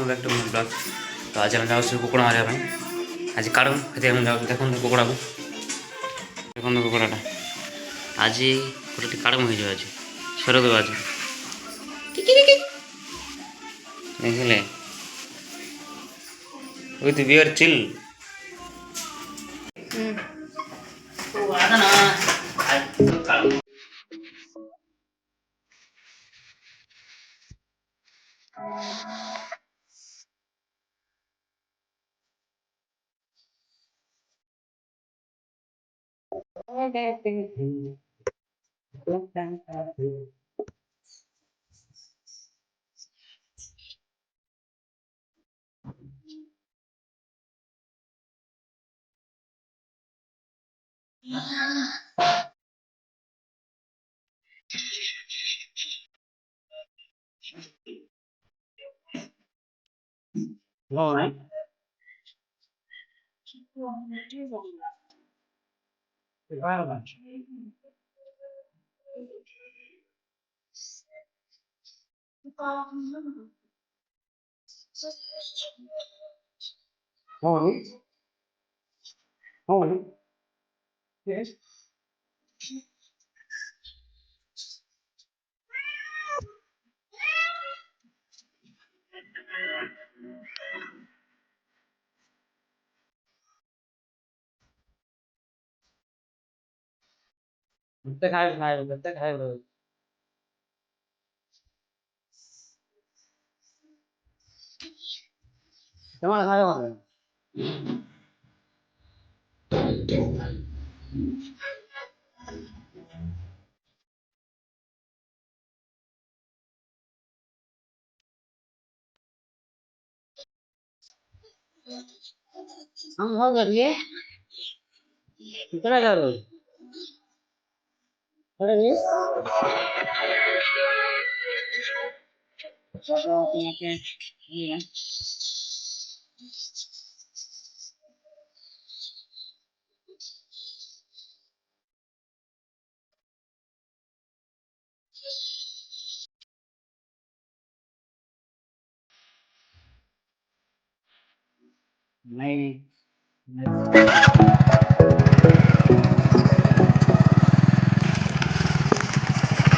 Welcome back to my blog. तो आज हम जाऊँ कुकुड़ा मारिया भाई आज काढ़ से देखो कुकुड़ा को देखो कुकुड़ाटा आज गोटे काढ़ हो आज स्वर देव आज देखिले विथ बियर चिल हम हो गए कितना जा रहे हो अरे चलो यहाँ पे ये नहीं